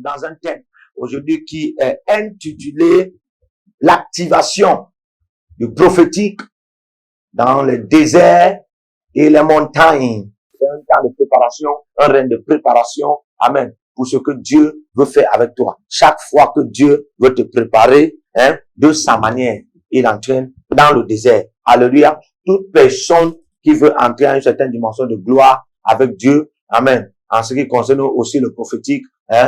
dans un thème aujourd'hui qui est intitulé l'activation du prophétique dans les déserts et les montagnes. C'est un temps de préparation, un règne de préparation. Amen. Pour ce que Dieu veut faire avec toi. Chaque fois que Dieu veut te préparer, de sa manière, il entraîne dans le désert. Alléluia. Toute personne qui veut entrer à une certaine dimension de gloire avec Dieu, amen. En ce qui concerne aussi le prophétique,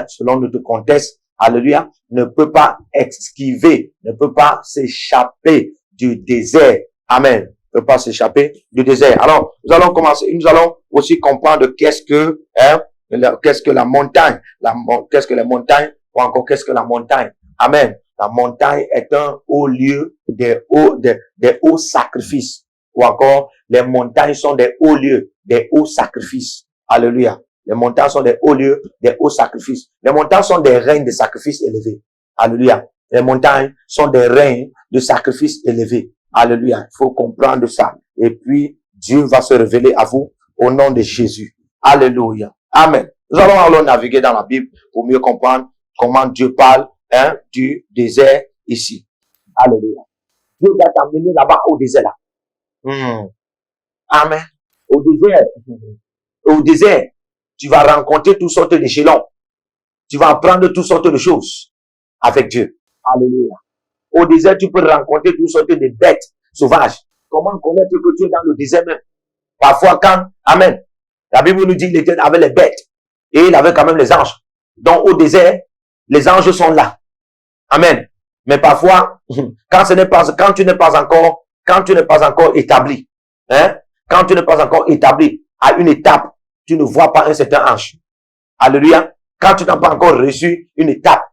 selon notre contexte, alléluia, ne peut pas esquiver, ne peut pas s'échapper du désert. Amen. Ne peut pas s'échapper du désert. Alors, nous allons aussi comprendre qu'est-ce que la montagne, qu'est-ce que les montagnes, ou encore qu'est-ce que la montagne. Amen. La montagne est un haut lieu des hauts sacrifices. Ou encore, les montagnes sont des hauts lieux, des hauts sacrifices. Alléluia. Les montagnes sont des hauts lieux, des hauts sacrifices. Les montagnes sont des règnes de sacrifices élevés. Alléluia. Les montagnes sont des règnes de sacrifices élevés. Alléluia. Il faut comprendre ça. Et puis, Dieu va se révéler à vous au nom de Jésus. Alléluia. Amen. Nous allons alors naviguer dans la Bible pour mieux comprendre comment Dieu parle, du désert ici. Alléluia. Dieu va t'amener là-bas au désert là. Amen. Au désert, tu vas rencontrer toutes sortes d'échelons. Tu vas apprendre toutes sortes de choses avec Dieu. Alléluia. Au désert, tu peux rencontrer toutes sortes de bêtes sauvages. Comment connaître que tu es dans le désert même? Parfois amen, la Bible nous dit qu'il était avec les bêtes et il avait quand même les anges. Donc au désert, les anges sont là. Amen. Mais parfois, quand tu n'es pas encore établi, quand tu n'es pas encore établi à une étape, tu ne vois pas un certain ange. Alléluia. Quand tu n'as pas encore reçu une étape,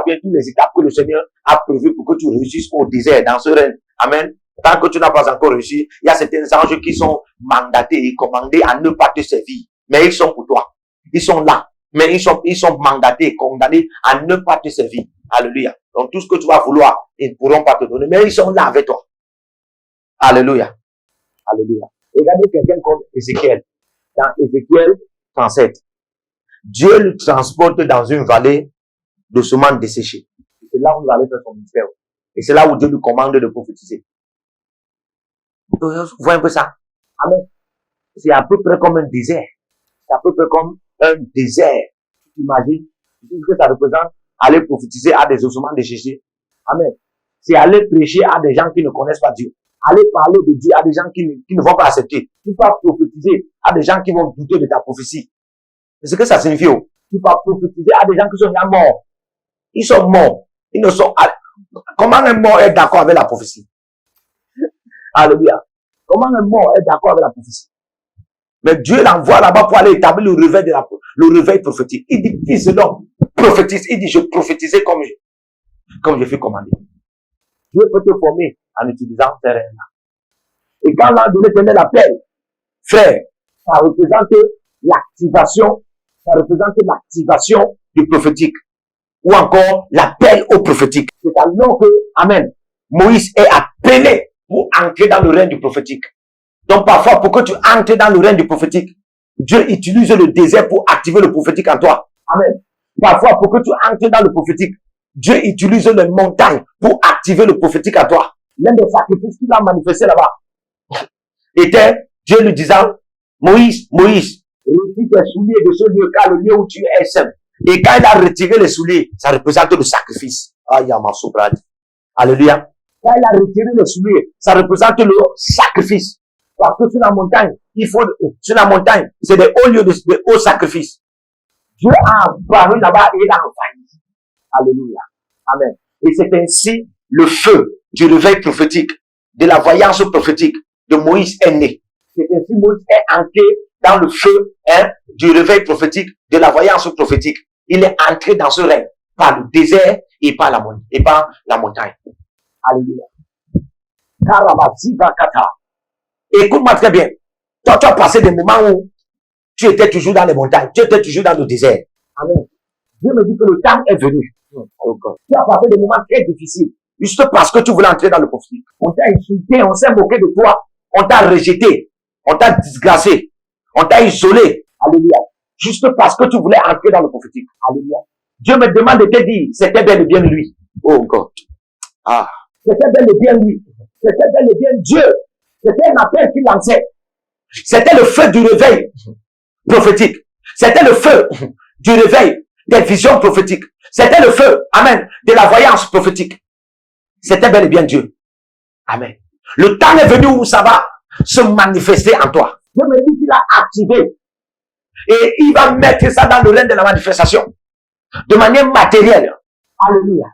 bien toutes les étapes que le Seigneur a prévues pour que tu réussisses au désert, dans ce règne. Amen. Tant que tu n'as pas encore réussi, il y a certains anges qui sont mandatés et commandés à ne pas te servir. Mais ils sont pour toi. Ils sont là. Mais ils sont mandatés, condamnés à ne pas te servir. Alléluia. Donc tout ce que tu vas vouloir, ils ne pourront pas te donner. Mais ils sont là avec toi. Alléluia. Alléluia. Regardez quelqu'un comme Ézéchiel. Dans Ézéchiel 37. Dieu le transporte dans une vallée de semences desséchées. C'est là où il allait faire son ministère. Et c'est là où Dieu lui commande de prophétiser. Vous voyez un peu ça? Amen. C'est à peu près comme un désert. C'est à peu près comme un désert. Imagine ce que ça représente, aller prophétiser à des ossements desséchés. Amen. C'est aller prêcher à des gens qui ne connaissent pas Dieu. Aller parler de Dieu à des gens qui ne vont pas accepter. Tu peux prophétiser à des gens qui vont douter de ta prophétie. C'est ce que ça signifie. Tu peux prophétiser à des gens qui sont déjà morts. Ils sont morts. Ils ne sont... Comment un mort est d'accord avec la prophétie? Alléluia. Comment un mort est d'accord avec la prophétie? Mais Dieu l'envoie là-bas pour aller établir le réveil prophétique. Il dit, fils de l'homme, prophétise. Il dit, je prophétisais comme je fais commander. Dieu peut te former en utilisant ces règles-là. Et quand l'ange de l'Éternel l'appelle, frère, ça représente l'activation du prophétique. Ou encore l'appel au prophétique. C'est alors que, amen, Moïse est appelé pour entrer dans le règne du prophétique. Donc parfois, pour que tu entres dans le règne du prophétique, Dieu utilise le désert pour activer le prophétique en toi. Amen. Parfois, pour que tu entres dans le prophétique, Dieu utilise les montagnes pour activer le prophétique en toi. L'un des sacrifices qu'il a manifesté là-bas était Dieu lui disant, Moïse, retire tes souliers de ce lieu, car le lieu où tu es saint. Et quand il a retiré les souliers, ça représente le sacrifice. Alléluia. Quand il a retiré les souliers, ça représente le sacrifice. Parce que sur la montagne, c'est des hauts lieux de hauts sacrifices. Dieu a apparu là-bas et il a envahi. Alléluia. Amen. Et c'est ainsi le feu du réveil prophétique, de la voyance prophétique de Moïse est né. C'est ainsi Moïse est entré dans le feu du réveil prophétique, de la voyance prophétique. Il est entré dans ce règne par le désert et par la montagne. Alléluia. Écoute-moi très bien. Toi, tu as passé des moments où tu étais toujours dans les montagnes, tu étais toujours dans le désert. Amen. Dieu me dit que le temps est venu. Tu as passé des moments très difficiles, juste parce que tu voulais entrer dans le prophétique. On t'a insulté, on s'est moqué de toi, on t'a rejeté, on t'a disgracé, on t'a isolé. Alléluia. juste parce que tu voulais entrer dans le prophétique. Alléluia. Dieu me demande de te dire, c'était bel et bien lui. Oh God. Ah. C'était bel et bien lui. C'était bel et bien Dieu. C'était un appel qu'il lançait. C'était le feu du réveil prophétique. C'était le feu du réveil des visions prophétiques. C'était le feu, amen, de la voyance prophétique. C'était bel et bien Dieu. Amen. Le temps est venu où ça va se manifester en toi. Dieu me dit qu'il a activé. Et il va mettre ça dans le règne de la manifestation. De manière matérielle. Alléluia.